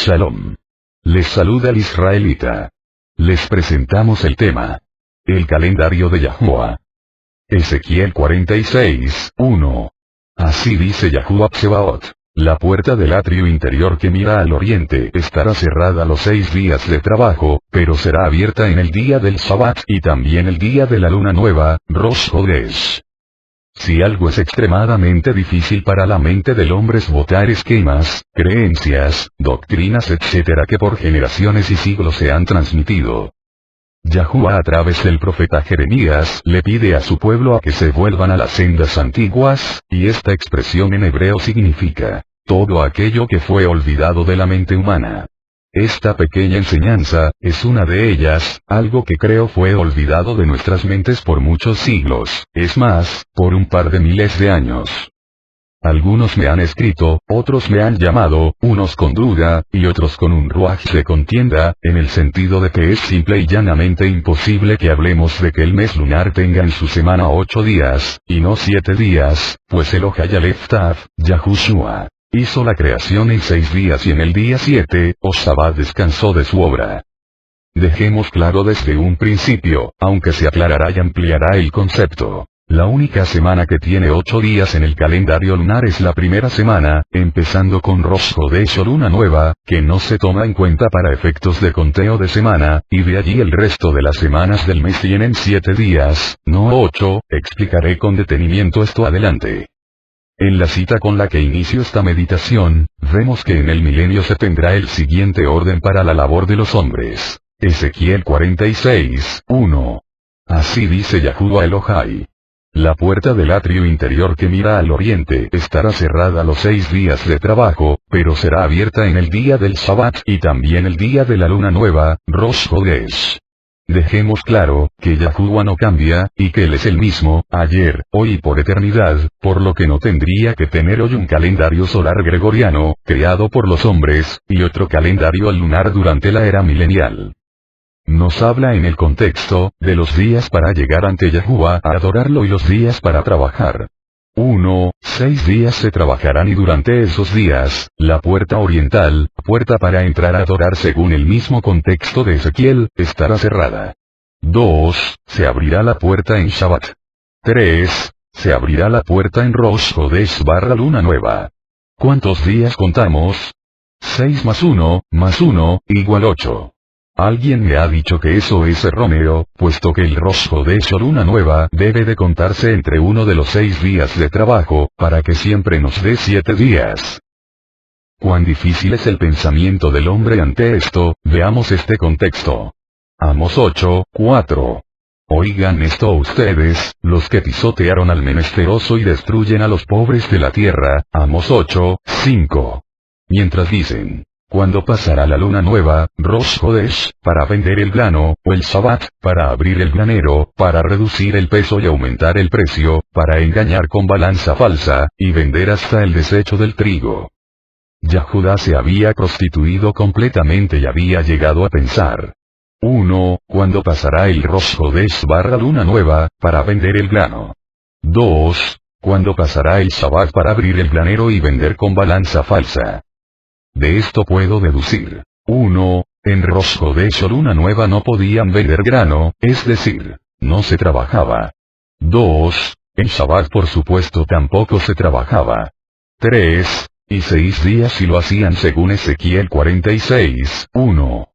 Shalom. Les saluda el israelita. Les presentamos el tema. El calendario de Yahuwah. Ezequiel 46, 1. Así dice Yahuwah Tsebaot. La puerta del atrio interior que mira al oriente estará cerrada los 6 días de trabajo, pero será abierta en el día del Shabbat y también el día de la luna nueva, Rosh Hodesh. Si algo es extremadamente difícil para la mente del hombre es botar esquemas, creencias, doctrinas etc. que por generaciones y siglos se han transmitido. Yahuwah a través del profeta Jeremías le pide a su pueblo a que se vuelvan a las sendas antiguas, y esta expresión en hebreo significa, todo aquello que fue olvidado de la mente humana. Esta pequeña enseñanza, es una de ellas, algo que creo fue olvidado de nuestras mentes por muchos siglos, es más, por un par de miles de años. Algunos me han escrito, otros me han llamado, unos con duda, y otros con un ruaj de contienda, en el sentido de que es simple y llanamente imposible que hablemos de que el mes lunar tenga en su semana 8 días, y no 7 días, pues Elohai Aleph Tav, Yahushua, hizo la creación en 6 días y en el día 7, o Shabbat descansó de su obra. Dejemos claro desde un principio, aunque se aclarará y ampliará el concepto. La única semana que tiene 8 días en el calendario lunar es la primera semana, empezando con Rosh Hodesh o luna nueva, que no se toma en cuenta para efectos de conteo de semana, y de allí el resto de las semanas del mes tienen 7 días, no 8, explicaré con detenimiento esto adelante. En la cita con la que inicio esta meditación, vemos que en el milenio se tendrá el siguiente orden para la labor de los hombres. Ezequiel 46, 1. Así dice Yahuwah Elohai. La puerta del atrio interior que mira al oriente estará cerrada los 6 días de trabajo, pero será abierta en el día del Shabbat y también el día de la luna nueva, Rosh Hodesh. Dejemos claro, que Yahuwah no cambia, y que Él es el mismo, ayer, hoy y por eternidad, por lo que no tendría que tener hoy un calendario solar gregoriano, creado por los hombres, y otro calendario lunar durante la era milenial. Nos habla en el contexto, de los días para llegar ante Yahuwah a adorarlo y los días para trabajar. 1. 6 días se trabajarán y durante esos días, la puerta oriental, puerta para entrar a adorar según el mismo contexto de Ezequiel, estará cerrada. 2. Se abrirá la puerta en Shabbat. 3. Se abrirá la puerta en Rosh Hodesh / luna nueva. ¿Cuántos días contamos? 6 más 1, igual 8. Alguien me ha dicho que eso es erróneo, puesto que el Rosh Hodesh o luna nueva debe de contarse entre uno de los 6 días de trabajo, para que siempre nos dé 7 días. Cuán difícil es el pensamiento del hombre ante esto, veamos este contexto. Amos 8, 4. Oigan esto ustedes, los que pisotearon al menesteroso y destruyen a los pobres de la tierra, Amos 8, 5. Mientras dicen, ¿cuándo pasará la luna nueva, Rosh Hodesh, para vender el grano, o el Shabbat, para abrir el granero, para reducir el peso y aumentar el precio, para engañar con balanza falsa, y vender hasta el desecho del trigo? Yahuwah se había prostituido completamente y había llegado a pensar. 1. ¿Cuándo pasará el Rosh Hodesh / luna nueva, para vender el grano? 2. ¿Cuándo pasará el Shabbat para abrir el granero y vender con balanza falsa? De esto puedo deducir. 1. En Rosh Hodesh o luna nueva no podían vender grano, es decir, no se trabajaba. 2. En Shabbat por supuesto tampoco se trabajaba. 3. Y 6 días si lo hacían según Ezequiel 46, 1.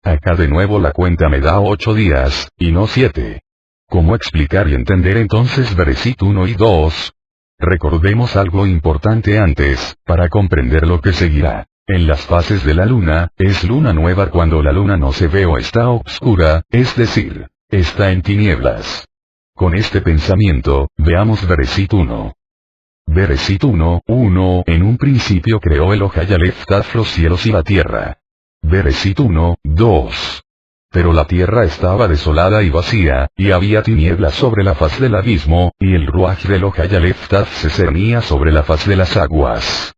Acá de nuevo la cuenta me da 8 días, y no 7. ¿Cómo explicar y entender entonces versículo 1 y 2? Recordemos algo importante antes, para comprender lo que seguirá. En las fases de la luna, es luna nueva cuando la luna no se ve o está oscura, es decir, está en tinieblas. Con este pensamiento, veamos versículo 1. Versículo 1. En un principio creó Elohai Aleph Tav los cielos y la tierra. Versículo 2. Pero la tierra estaba desolada y vacía, y había tinieblas sobre la faz del abismo, y el ruaj de Elohai Aleph Tav se cernía sobre la faz de las aguas.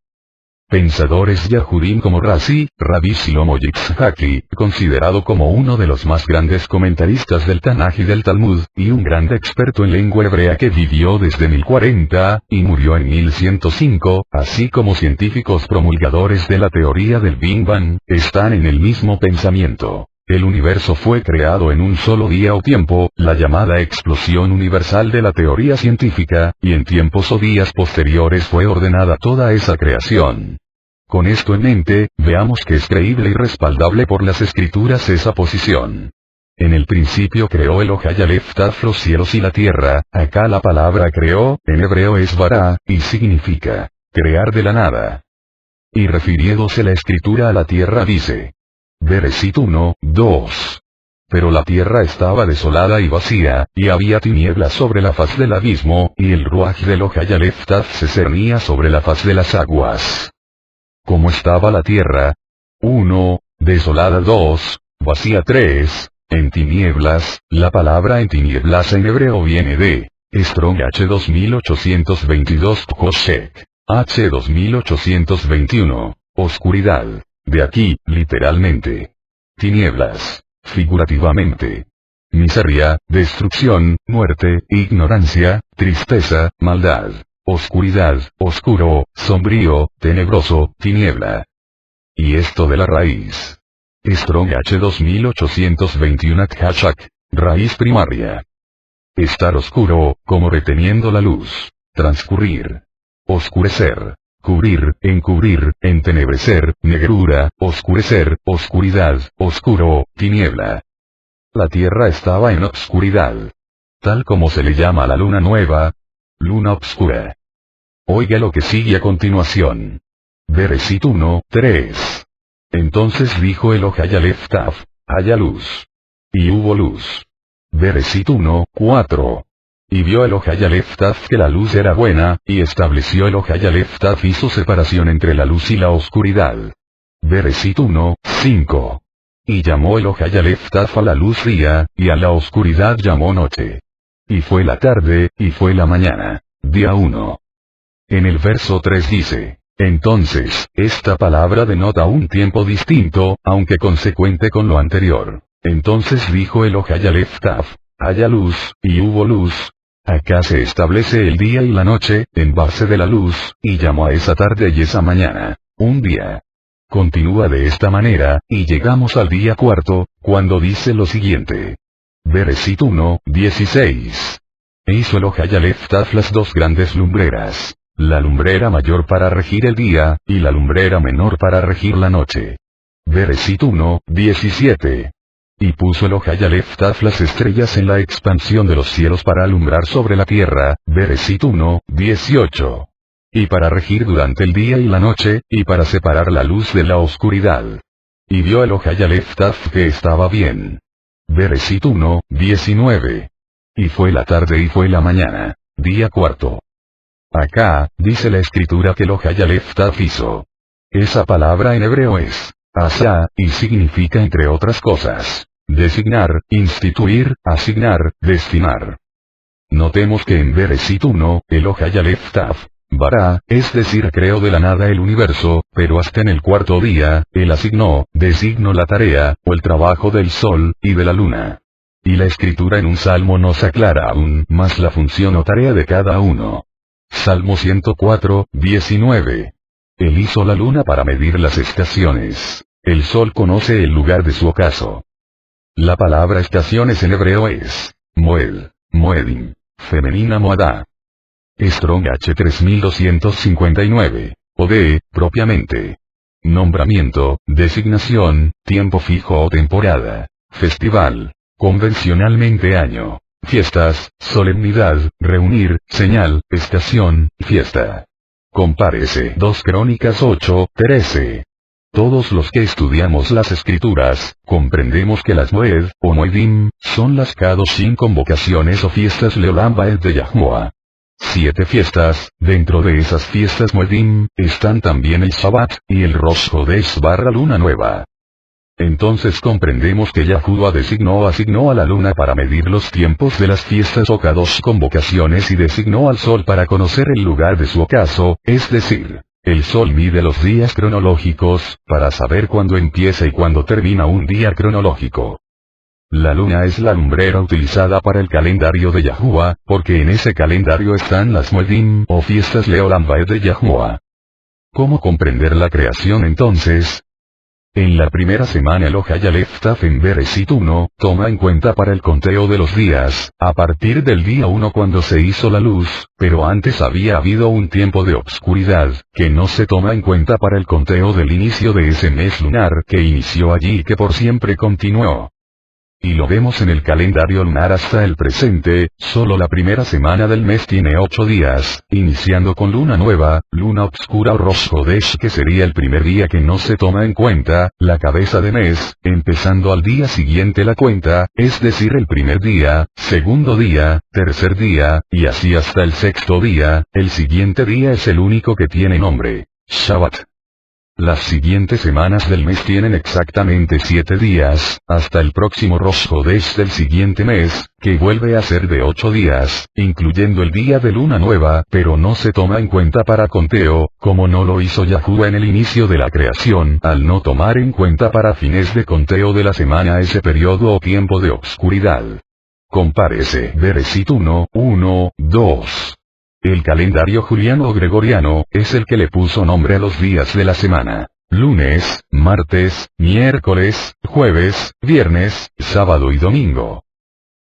Pensadores Yahudim como Rashi, Rabbi Shlomo Yitzhaki, considerado como uno de los más grandes comentaristas del Tanaj y del Talmud, y un gran experto en lengua hebrea que vivió desde 1040, y murió en 1105, así como científicos promulgadores de la teoría del Big Bang, están en el mismo pensamiento. El universo fue creado en un solo día o tiempo, la llamada explosión universal de la teoría científica, y en tiempos o días posteriores fue ordenada toda esa creación. Con esto en mente, veamos que es creíble y respaldable por las escrituras esa posición. En el principio creó Elohai Aleph Taf los cielos y la tierra, acá la palabra creó, en hebreo es bara, y significa, crear de la nada. Y refiriéndose la escritura a la tierra dice, Bereshit 1, 2. Pero la tierra estaba desolada y vacía, y había tinieblas sobre la faz del abismo, y el ruaj de Elohai Aleph Taf se cernía sobre la faz de las aguas. ¿Cómo estaba la tierra? 1. Desolada 2. Vacía 3. En tinieblas, la palabra en tinieblas en hebreo viene de Strong H 2822 Koshek. H 2821. Oscuridad. De aquí, literalmente. Tinieblas. Figurativamente. Miseria, destrucción, muerte, ignorancia, tristeza, maldad. Oscuridad, oscuro, sombrío, tenebroso, tiniebla. Y esto de la raíz. Strong H 2821 Khashak, raíz primaria. Estar oscuro, como reteniendo la luz. Transcurrir. Oscurecer. Cubrir, encubrir, entenebrecer, negrura, oscurecer, oscuridad, oscuro, tiniebla. La tierra estaba en oscuridad. Tal como se le llama a la luna nueva. Luna obscura. Oiga lo que sigue a continuación. Bereshit 1, 3. Entonces dijo Elohai Aleph Taf, haya luz. Y hubo luz. Bereshit 1, 4. Y vio Elohai Aleph Taf que la luz era buena, y estableció Elohai Aleph Taf hizo separación entre la luz y la oscuridad. Bereshit 1, 5. Y llamó Elohai Aleph Taf a la luz día, y a la oscuridad llamó noche. Y fue la tarde, y fue la mañana. Día 1. En el verso 3 dice, entonces, esta palabra denota un tiempo distinto, aunque consecuente con lo anterior. Entonces dijo Elohai Aleph Taf, haya luz, y hubo luz. Acá se establece el día y la noche, en base de la luz, y llamó a esa tarde y esa mañana, un día. Continúa de esta manera, y llegamos al día cuarto, cuando dice lo siguiente. Bereshit 1, 16. E hizo Elohai Aleph Taf las dos grandes lumbreras, la lumbrera mayor para regir el día, y la lumbrera menor para regir la noche. Bereshit 1, 17. Y puso Elohai Aleph Taf las estrellas en la expansión de los cielos para alumbrar sobre la tierra, Bereshit 1, 18. Y para regir durante el día y la noche, y para separar la luz de la oscuridad. Y vio Elohai Aleph Taf que estaba bien. Bereshit 1, 19. Y fue la tarde y fue la mañana, día cuarto. Acá, dice la escritura que Elohai Aleph Taf hizo. Esa palabra en hebreo es, asá, y significa entre otras cosas, designar, instituir, asignar, destinar. Notemos que en Bereshit 1, Elohai Aleph Taf, bara, es decir creó de la nada el universo, pero hasta en el cuarto día, él asignó, designó la tarea, o el trabajo del sol, y de la luna. Y la escritura en un salmo nos aclara aún más la función o tarea de cada uno. Salmo 104, 19. Él hizo la luna para medir las estaciones. El sol conoce el lugar de su ocaso. La palabra estaciones en hebreo es, moed, moedim, femenina moadá. Strong H 3259. O de, propiamente. Nombramiento, designación, tiempo fijo o temporada. Festival. Convencionalmente año. Fiestas, solemnidad, reunir, señal, estación, fiesta. Compárese 2 Crónicas 8, 13. Todos los que estudiamos las escrituras, comprendemos que las Moed, o Moedim, son las Kadoshim convocaciones o fiestas Leolam Baed de Yahuwah. 7 fiestas, dentro de esas fiestas Moedim, están también el Shabbat, y el Rosh Hodesh barra luna nueva. Entonces comprendemos que Yahuwah asignó a la luna para medir los tiempos de las fiestas o Kadosh convocaciones y designó al sol para conocer el lugar de su ocaso, es decir, El sol mide los días cronológicos, para saber cuándo empieza y cuándo termina un día cronológico. La luna es la lumbrera utilizada para el calendario de Yahuwah, porque en ese calendario están las Moedim, o fiestas Leolambae de Yahuwah. ¿Cómo comprender la creación entonces? En la primera semana el Ojayalef Taf en Bereshit 1, toma en cuenta para el conteo de los días, a partir del día 1 cuando se hizo la luz, pero antes había habido un tiempo de obscuridad, que no se toma en cuenta para el conteo del inicio de ese mes lunar que inició allí y que por siempre continuó. Y lo vemos en el calendario lunar hasta el presente, solo la primera semana del mes tiene 8 días, iniciando con luna nueva, luna obscura o Rosh Hodesh que sería el primer día que no se toma en cuenta, la cabeza de mes, empezando al día siguiente la cuenta, es decir el primer día, segundo día, tercer día, y así hasta el sexto día, el siguiente día es el único que tiene nombre, Shabbat. Las siguientes semanas del mes tienen exactamente 7 días, hasta el próximo Rosh Hodesh del siguiente mes, que vuelve a ser de 8 días, incluyendo el día de luna nueva, pero no se toma en cuenta para conteo, como no lo hizo Yahuwah en el inicio de la creación, al no tomar en cuenta para fines de conteo de la semana ese periodo o tiempo de obscuridad. Compárese Bereshit 1, 2. El calendario juliano o gregoriano, es el que le puso nombre a los días de la semana. Lunes, martes, miércoles, jueves, viernes, sábado y domingo.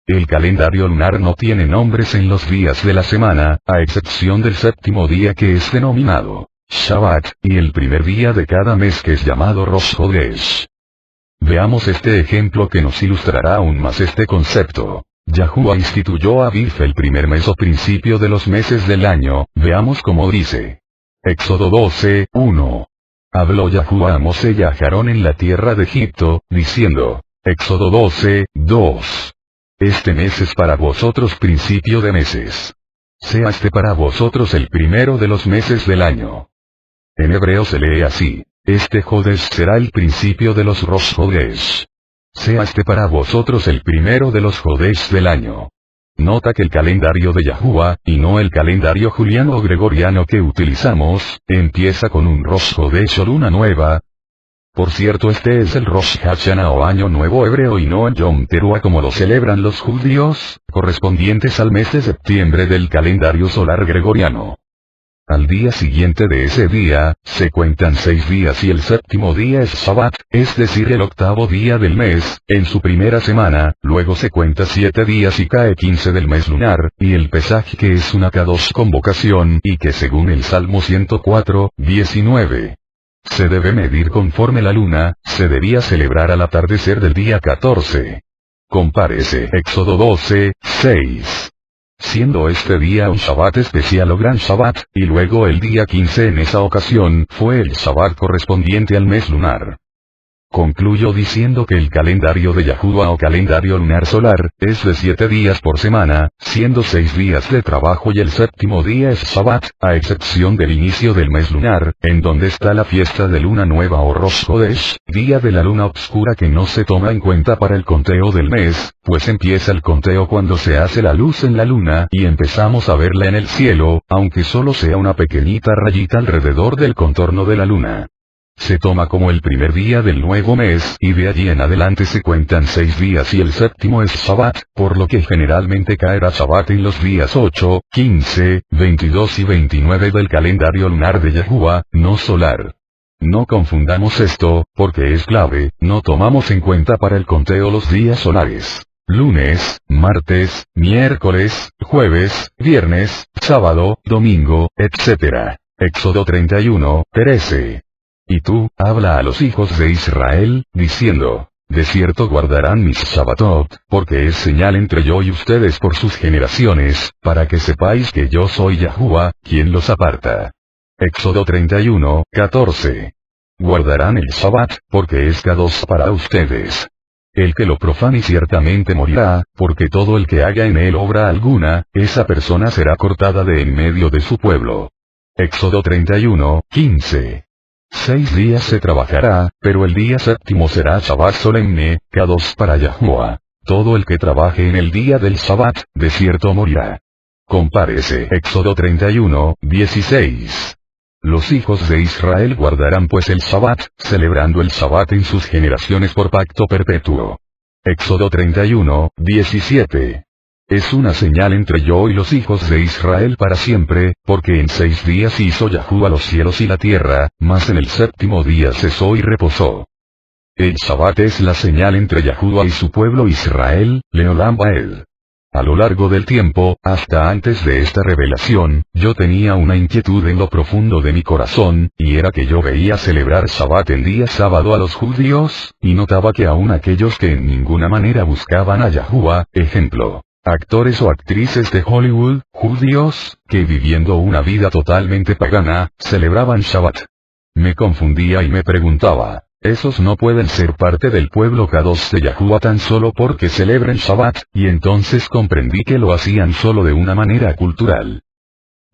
El calendario lunar no tiene nombres en los días de la semana, a excepción del séptimo día que es denominado Shabbat, y el primer día de cada mes que es llamado Rosh Hodesh. Veamos este ejemplo que nos ilustrará aún más este concepto. Yahuwah instituyó a Aviv el primer mes o principio de los meses del año, veamos cómo dice. Éxodo 12, 1. Habló Yahuwah a Mosé y a Aarón en la tierra de Egipto, diciendo. Éxodo 12, 2. Este mes es para vosotros principio de meses. Sea este para vosotros el primero de los meses del año. En hebreo se lee así. Este Hodesh será el principio de los Rosh Hodesh. Sea este para vosotros el primero de los Hodesh del año. Nota que el calendario de Yahuwah, y no el calendario juliano o gregoriano que utilizamos, empieza con un Rosh Hodesh o luna nueva. Por cierto, este es el Rosh Hashanah o año nuevo hebreo y no el Yom Teruah como lo celebran los judíos, correspondientes al mes de septiembre del calendario solar gregoriano. Al día siguiente de ese día, se cuentan 6 días y el séptimo día es Shabbat, es decir el octavo día del mes, en su primera semana, luego se cuenta 7 días y cae 15 del mes lunar, y el Pesaj que es una Kadosh convocación y que según el Salmo 104, 19. Se debe medir conforme la luna, se debía celebrar al atardecer del día 14. Compárese Éxodo 12, 6. Siendo este día un Shabbat especial o gran Shabbat, y luego el día 15 en esa ocasión fue el Shabbat correspondiente al mes lunar. Concluyo diciendo que el calendario de Yahuwah o calendario lunar solar, es de 7 días por semana, siendo 6 días de trabajo y el séptimo día es Shabbat, a excepción del inicio del mes lunar, en donde está la fiesta de luna nueva o Rosh Hodesh, día de la luna obscura que no se toma en cuenta para el conteo del mes, pues empieza el conteo cuando se hace la luz en la luna y empezamos a verla en el cielo, aunque solo sea una pequeñita rayita alrededor del contorno de la luna. Se toma como el primer día del nuevo mes y de allí en adelante se cuentan 6 días y el séptimo es Shabbat, por lo que generalmente caerá Shabbat en los días 8, 15, 22 y 29 del calendario lunar de Yahuwah, no solar. No confundamos esto, porque es clave, no tomamos en cuenta para el conteo los días solares. Lunes, martes, miércoles, jueves, viernes, sábado, domingo, etc. Éxodo 31, 13. Y tú, habla a los hijos de Israel, diciendo, de cierto guardarán mis Shabbatot, porque es señal entre yo y ustedes por sus generaciones, para que sepáis que yo soy Yahuwah, quien los aparta. Éxodo 31, 14. Guardarán el Shabbat, porque es Kadosh para ustedes. El que lo profane ciertamente morirá, porque todo el que haga en él obra alguna, esa persona será cortada de en medio de su pueblo. Éxodo 31, 15. 6 días se trabajará, pero el día séptimo será Shabbat solemne, Kadosh para Yahuwah. Todo el que trabaje en el día del Shabbat, de cierto morirá. Compárese Éxodo 31, 16. los hijos de Israel guardarán pues el Shabbat, celebrando el Shabbat en sus generaciones por pacto perpetuo. Éxodo 31, 17. Es una señal entre yo y los hijos de Israel para siempre, porque en 6 días hizo Yahuwah los cielos y la tierra, mas en el séptimo día cesó y reposó. El Shabbat es la señal entre Yahuwah y su pueblo Israel, Leolam Baed. A lo largo del tiempo, hasta antes de esta revelación, yo tenía una inquietud en lo profundo de mi corazón, y era que yo veía celebrar Shabbat el día sábado a los judíos, y notaba que aún aquellos que en ninguna manera buscaban a Yahuwah, ejemplo, actores o actrices de Hollywood, judíos, que viviendo una vida totalmente pagana, celebraban Shabbat. Me confundía y me preguntaba, ¿esos no pueden ser parte del pueblo Kadosh de Yahuwah tan solo porque celebren Shabbat? Y entonces comprendí que lo hacían solo de una manera cultural.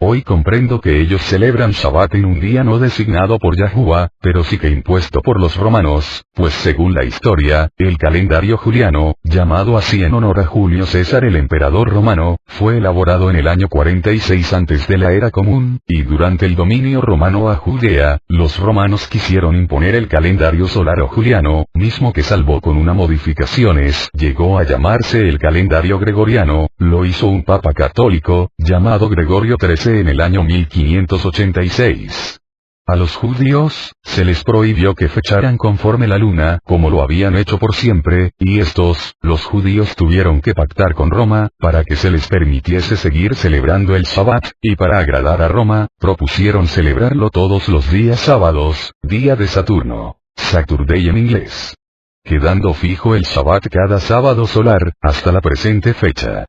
Hoy comprendo que ellos celebran Shabbat en un día no designado por Yahuwah, pero sí que impuesto por los romanos, pues según la historia, el calendario juliano, llamado así en honor a Julio César el emperador romano, fue elaborado en el año 46 antes de la era común, y durante el dominio romano a Judea, los romanos quisieron imponer el calendario solar o juliano, mismo que salvo con unas modificaciones, llegó a llamarse el calendario gregoriano, lo hizo un papa católico, llamado Gregorio XIII en el año 1586. A los judíos, se les prohibió que fecharan conforme la luna, como lo habían hecho por siempre, y estos, los judíos tuvieron que pactar con Roma, para que se les permitiese seguir celebrando el Shabbat, y para agradar a Roma, propusieron celebrarlo todos los días sábados, día de Saturno, Saturday en inglés. Quedando fijo el Shabbat cada sábado solar, hasta la presente fecha.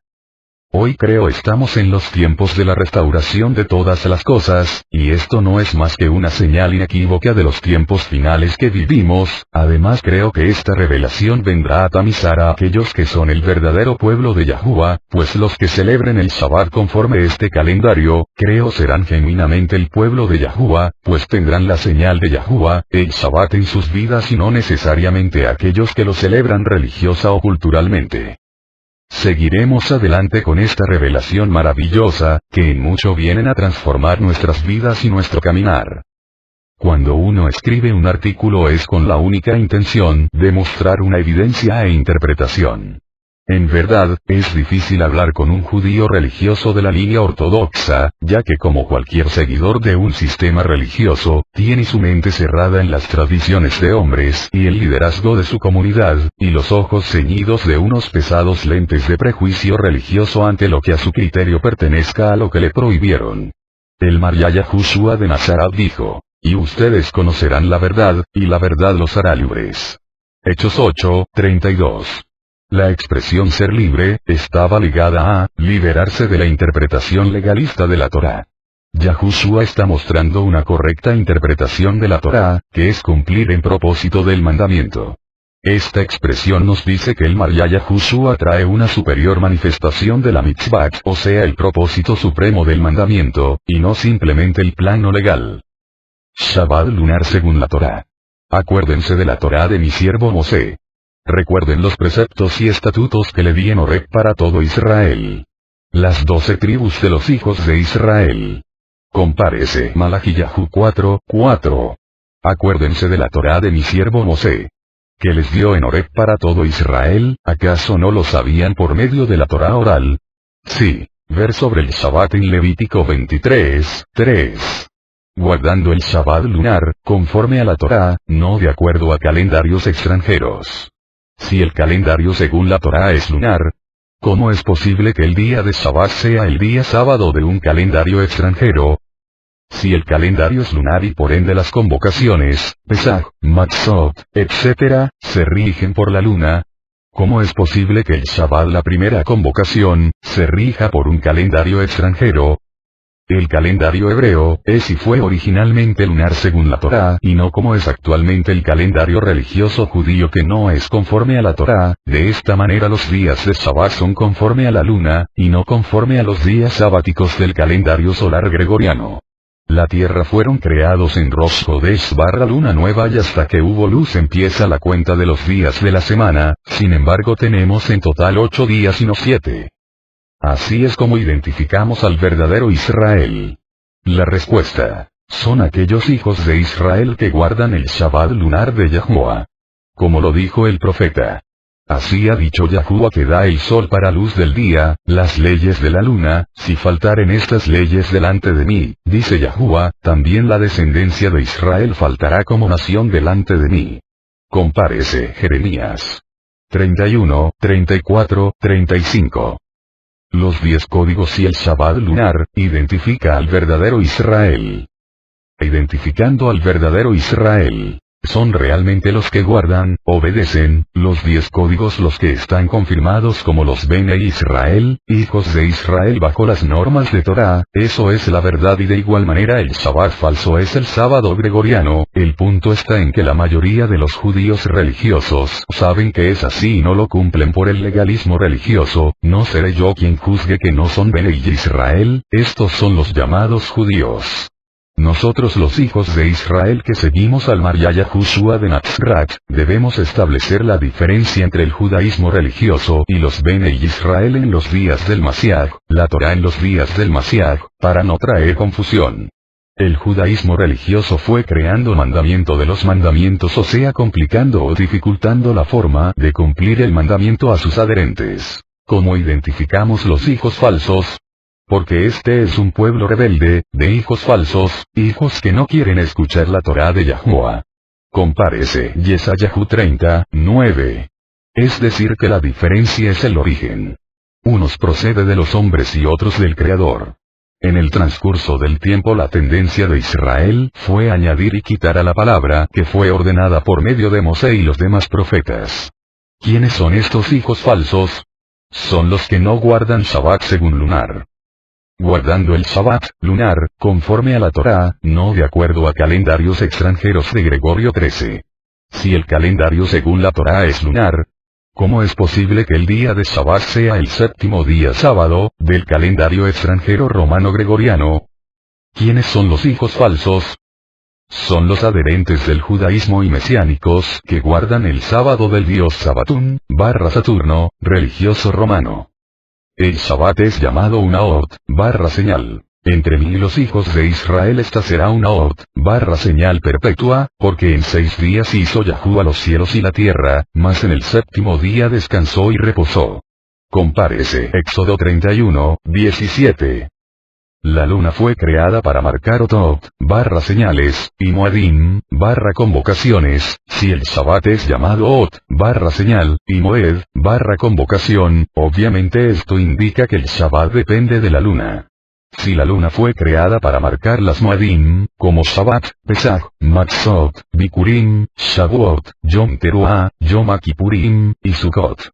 Hoy creo estamos en los tiempos de la restauración de todas las cosas, y esto no es más que una señal inequívoca de los tiempos finales que vivimos. Además creo que esta revelación vendrá a tamizar a aquellos que son el verdadero pueblo de Yahuwah, pues los que celebren el Shabbat conforme este calendario, creo serán genuinamente el pueblo de Yahuwah, pues tendrán la señal de Yahuwah, el Shabbat en sus vidas y no necesariamente aquellos que lo celebran religiosa o culturalmente. Seguiremos adelante con esta revelación maravillosa, que en mucho vienen a transformar nuestras vidas y nuestro caminar. Cuando uno escribe un artículo es con la única intención de mostrar una evidencia e interpretación. En verdad, es difícil hablar con un judío religioso de la línea ortodoxa, ya que como cualquier seguidor de un sistema religioso, tiene su mente cerrada en las tradiciones de hombres y el liderazgo de su comunidad, y los ojos ceñidos de unos pesados lentes de prejuicio religioso ante lo que a su criterio pertenezca a lo que le prohibieron. El María Yahushua de Nazaret dijo, y ustedes conocerán la verdad, y la verdad los hará libres. Hechos 8, 32. La expresión ser libre, estaba ligada a, liberarse de la interpretación legalista de la Torá. Yahushua está mostrando una correcta interpretación de la Torá, que es cumplir en propósito del mandamiento. Esta expresión nos dice que el María Yahushua trae una superior manifestación de la mitzvah, o sea el propósito supremo del mandamiento, y no simplemente el plano legal. Shabbat lunar según la Torá. Acuérdense de la Torá de mi siervo Mosé. Recuerden los preceptos y estatutos que le di en Horeb para todo Israel. Las 12 tribus de los hijos de Israel. Compárese Malachiyahu 4, 4. Acuérdense de la Torá de mi siervo Mosé. Que les dio en Horeb para todo Israel, ¿acaso no lo sabían por medio de la Torá oral? Sí, ver sobre el Shabbat en Levítico 23, 3. Guardando el Shabbat lunar, conforme a la Torá, no de acuerdo a calendarios extranjeros. Si el calendario según la Torá es lunar, ¿cómo es posible que el día de Shabbat sea el día sábado de un calendario extranjero? Si el calendario es lunar y por ende las convocaciones, Pesach, Matzot, etc., se rigen por la luna, ¿cómo es posible que el Shabbat, la primera convocación, se rija por un calendario extranjero? El calendario hebreo, es y fue originalmente lunar según la Torá, y no como es actualmente el calendario religioso judío que no es conforme a la Torá. De esta manera los días de Shabbat son conforme a la luna, y no conforme a los días sabáticos del calendario solar gregoriano. La tierra fueron creados en Rosh Hodesh barra luna nueva y hasta que hubo luz empieza la cuenta de los días de la semana, sin embargo tenemos en total 8 días y no 7. Así es como identificamos al verdadero Israel. La respuesta. son aquellos hijos de Israel que guardan el Shabbat lunar de Yahuwah. Como lo dijo el profeta. Así ha dicho Yahuwah que da el sol para luz del día, las leyes de la luna, si faltaren estas leyes delante de mí, dice Yahuwah, también la descendencia de Israel faltará como nación delante de mí. Compárese Jeremías 31, 34, 35. Los 10 códigos y el Shabbat lunar, identifica al verdadero Israel. Identificando al verdadero Israel. Son realmente los que guardan, obedecen, los 10 códigos los que están confirmados como los Bene Israel, hijos de Israel bajo las normas de Torah, eso es la verdad y de igual manera el Shabbat falso es el sábado gregoriano, el punto está en que la mayoría de los judíos religiosos saben que es así y no lo cumplen por el legalismo religioso, no seré yo quien juzgue que no son Bene Israel, estos son los llamados judíos. Nosotros los hijos de Israel que seguimos al Mar Yahushua de Nazaret, debemos establecer la diferencia entre el judaísmo religioso y los Bene Israel en los días del Mashiach, la Torah en los días del Mashiach, para no traer confusión. El judaísmo religioso fue creando mandamiento de los mandamientos, o sea complicando o dificultando la forma de cumplir el mandamiento a sus adherentes. ¿Cómo identificamos los hijos falsos? Porque este es un pueblo rebelde, de hijos falsos, hijos que no quieren escuchar la Torá de Yahuwah. Compárese Yesayahu 30, 9. Es decir que la diferencia es el origen. Unos procede de los hombres y otros del Creador. En el transcurso del tiempo la tendencia de Israel fue añadir y quitar a la palabra que fue ordenada por medio de Mosé y los demás profetas. ¿Quiénes son estos hijos falsos? Son los que no guardan Shabbat según lunar. Guardando el Shabbat lunar, conforme a la Torá, no de acuerdo a calendarios extranjeros de Gregorio XIII. Si el calendario según la Torá es lunar, ¿cómo es posible que el día de Shabbat sea el séptimo día sábado, del calendario extranjero romano gregoriano? ¿Quiénes son los hijos falsos? Son los adherentes del judaísmo y mesiánicos que guardan el sábado del dios Sabatún, Saturno, religioso romano. El Shabbat es llamado una ot, señal. Entre mí y los hijos de Israel esta será una ot, señal perpetua, porque en 6 días hizo Yahuwah los cielos y la tierra, mas en el séptimo día descansó y reposó. Compárese Éxodo 31, 17. La luna fue creada para marcar otot, señales, y moedim, convocaciones. Si el Shabbat es llamado ot, señal, y moed, convocación, obviamente esto indica que el Shabbat depende de la luna. Si la luna fue creada para marcar las moedim, como Shabbat, Pesach, Matzot, Bikurim, Shavuot, Yom Teruah, Yom Kippurim, y Sukkot.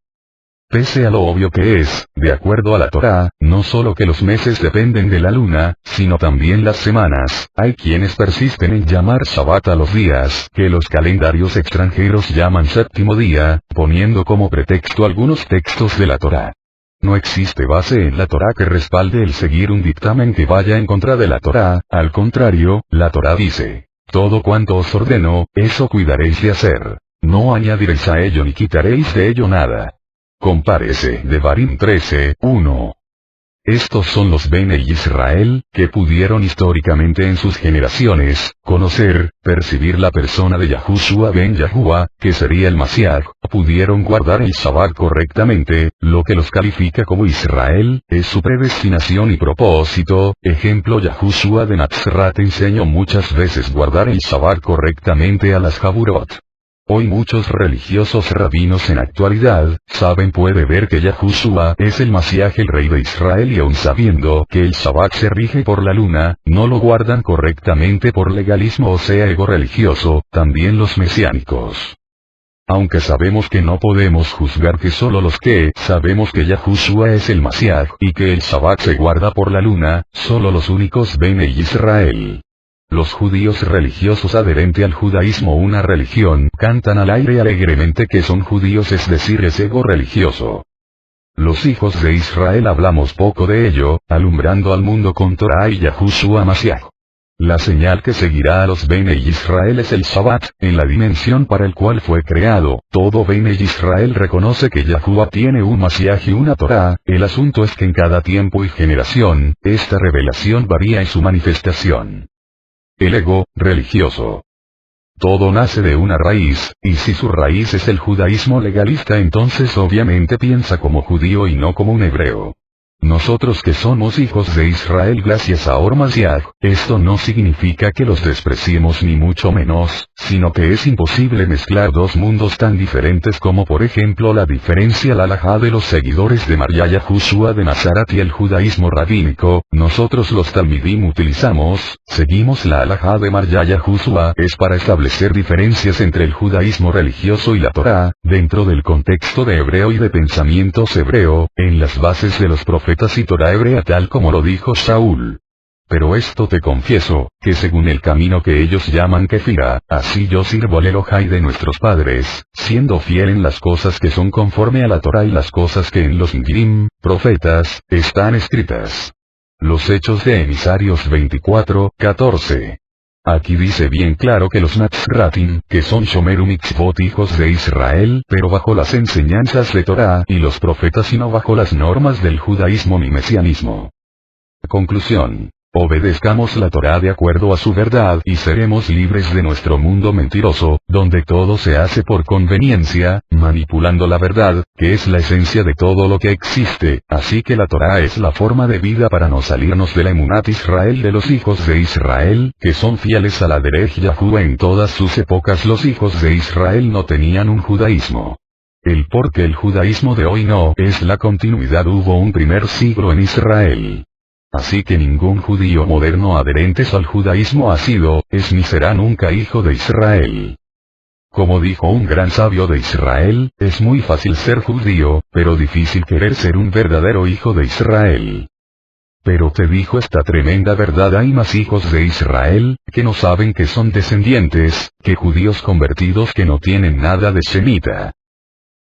Pese a lo obvio que es, de acuerdo a la Torá, no solo que los meses dependen de la luna, sino también las semanas, hay quienes persisten en llamar Shabbat a los días que los calendarios extranjeros llaman séptimo día, poniendo como pretexto algunos textos de la Torá. No existe base en la Torá que respalde el seguir un dictamen que vaya en contra de la Torá, al contrario, la Torá dice, todo cuanto os ordeno, eso cuidaréis de hacer. No añadiréis a ello ni quitaréis de ello nada. Compárese Devarim 13, 1. Estos son los Bene Israel, que pudieron históricamente en sus generaciones, conocer, percibir la persona de Yahushua ben Yahuwah, que sería el Mashiach, pudieron guardar el Shabbat correctamente, lo que los califica como Israel, es su predestinación y propósito. Ejemplo Yahushua de Nazaret enseñó muchas veces guardar el Shabbat correctamente a las Jaburot. Hoy muchos religiosos rabinos en actualidad, puede ver que Yahushua es el Mashiach el rey de Israel y aun sabiendo que el Shabbat se rige por la luna, no lo guardan correctamente por legalismo o sea ego religioso, también los mesiánicos. Aunque sabemos que no podemos juzgar que solo los que sabemos que Yahushua es el Mashiach y que el Shabbat se guarda por la luna, solo los únicos Bene Israel. Los judíos religiosos adherentes al judaísmo una religión, cantan al aire alegremente que son judíos es decir es ego religioso. Los hijos de Israel hablamos poco de ello, alumbrando al mundo con Torah y Yahushua Mashiach. La señal que seguirá a los Bene Israel es el Shabbat, en la dimensión para el cual fue creado. Todo Bene Israel reconoce que Yahuwah tiene un Mashiach y una Torah, el asunto es que en cada tiempo y generación, esta revelación varía en su manifestación. El ego, religioso. Todo nace de una raíz, y si su raíz es el judaísmo legalista, entonces obviamente piensa como judío y no como un hebreo. Nosotros que somos hijos de Israel gracias a Or Mashiach, esto no significa que los despreciemos ni mucho menos, sino que es imposible mezclar dos mundos tan diferentes como por ejemplo la diferencia la halajá de los seguidores de Mar Yahushua de Nazaret y el judaísmo rabínico. Nosotros los talmidim seguimos la halajá de Mar Yahushua es para establecer diferencias entre el judaísmo religioso y la Torá, dentro del contexto de hebreo y de pensamientos hebreo, en las bases de los profetas y Torá hebrea tal como lo dijo Shaul. Pero esto te confieso, que según el camino que ellos llaman Kefira, así yo sirvo al Elohai de nuestros padres, siendo fiel en las cosas que son conforme a la Torá y las cosas que en los Ingirim, profetas, están escritas. Los Hechos de Emisarios 24:14. Aquí dice bien claro que los Natsratim, que son Shomeru Mitzvot hijos de Israel, pero bajo las enseñanzas de Torá, y los profetas y no bajo las normas del judaísmo ni mesianismo. Conclusión. Obedezcamos la Torá de acuerdo a su verdad y seremos libres de nuestro mundo mentiroso, donde todo se hace por conveniencia, manipulando la verdad, que es la esencia de todo lo que existe. Así que la Torá es la forma de vida para no salirnos de la Emunat Israel de los hijos de Israel, que son fieles a la Derech Yahuwah. En todas sus épocas los hijos de Israel no tenían un judaísmo. El por qué el judaísmo de hoy no es la continuidad. Hubo un primer siglo en Israel. Así que ningún judío moderno adherentes al judaísmo ha sido, es ni será nunca hijo de Israel. Como dijo un gran sabio de Israel, es muy fácil ser judío, pero difícil querer ser un verdadero hijo de Israel. Pero te dijo esta tremenda verdad: hay más hijos de Israel, que no saben que son descendientes, que judíos convertidos que no tienen nada de semita.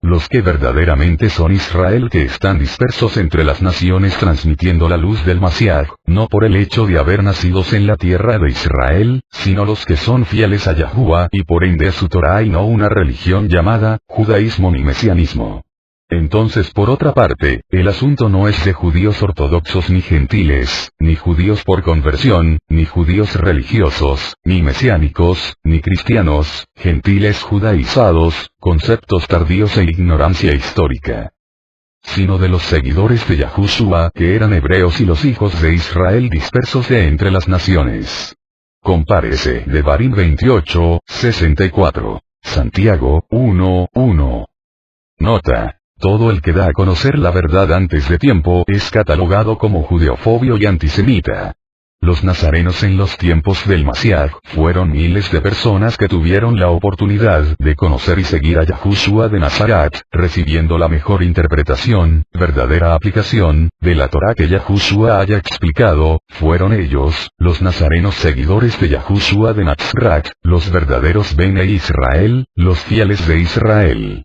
Los que verdaderamente son Israel, que están dispersos entre las naciones transmitiendo la luz del Mashiach, no por el hecho de haber nacidos en la tierra de Israel, sino los que son fieles a Yahuwah y por ende a su Torah y no una religión llamada judaísmo ni mesianismo. Entonces por otra parte, el asunto no es de judíos ortodoxos ni gentiles, ni judíos por conversión, ni judíos religiosos, ni mesiánicos, ni cristianos, gentiles judaizados, conceptos tardíos e ignorancia histórica. Sino de los seguidores de Yahushua, que eran hebreos, y los hijos de Israel dispersos de entre las naciones. Compárese Devarim 28:64. Santiago 1:1. Nota. Todo el que da a conocer la verdad antes de tiempo es catalogado como judeofobio y antisemita. Los nazarenos en los tiempos del Mashiach fueron miles de personas que tuvieron la oportunidad de conocer y seguir a Yahushua de Nazaret, recibiendo la mejor interpretación, verdadera aplicación, de la Torá que Yahushua haya explicado. Fueron ellos, los nazarenos seguidores de Yahushua de Nazaret, los verdaderos Bnei Israel, los fieles de Israel.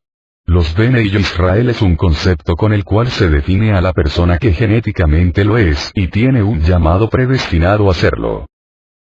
Los Bnei Israel es un concepto con el cual se define a la persona que genéticamente lo es y tiene un llamado predestinado a serlo.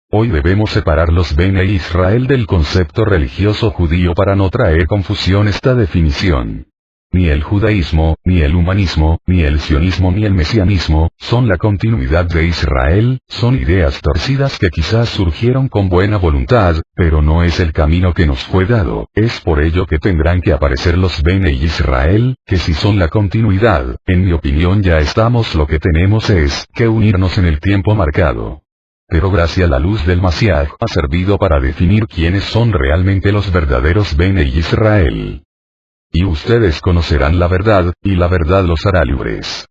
Hoy debemos separar los Bnei Israel del concepto religioso judío para no traer confusión esta definición. Ni el judaísmo, ni el humanismo, ni el sionismo ni el mesianismo, son la continuidad de Israel, son ideas torcidas que quizás surgieron con buena voluntad, pero no es el camino que nos fue dado. Es por ello que tendrán que aparecer los Bnei Israel, que si son la continuidad, en mi opinión ya estamos. Lo que tenemos es que unirnos en el tiempo marcado. Pero gracias a la luz del Mashiach ha servido para definir quiénes son realmente los verdaderos Bnei Israel. Y ustedes conocerán la verdad, y la verdad los hará libres.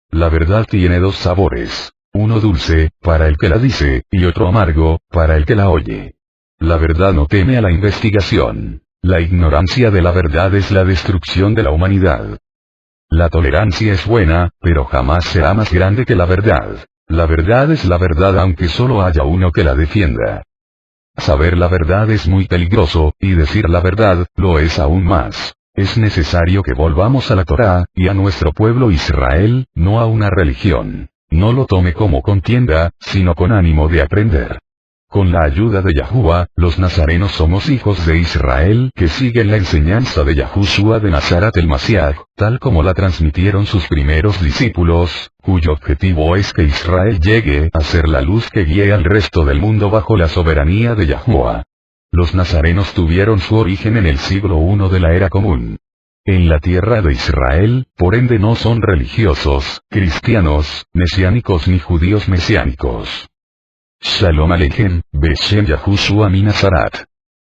La verdad tiene dos sabores. Uno dulce, para el que la dice, y otro amargo, para el que la oye. La verdad no teme a la investigación. La ignorancia de la verdad es la destrucción de la humanidad. La tolerancia es buena, pero jamás será más grande que la verdad. La verdad es la verdad aunque solo haya uno que la defienda. Saber la verdad es muy peligroso, y decir la verdad, lo es aún más. Es necesario que volvamos a la Torá, y a nuestro pueblo Israel, no a una religión. No lo tome como contienda, sino con ánimo de aprender. Con la ayuda de Yahuwah, los nazarenos somos hijos de Israel que siguen la enseñanza de Yahushua de Nazaret el Mashiach, tal como la transmitieron sus primeros discípulos, cuyo objetivo es que Israel llegue a ser la luz que guíe al resto del mundo bajo la soberanía de Yahuwah. Los nazarenos tuvieron su origen en el siglo I de la era común. En la tierra de Israel, por ende no son religiosos, cristianos, mesiánicos ni judíos mesiánicos. Shalom Aleichem, Beshem Yahushua mi Nazarat.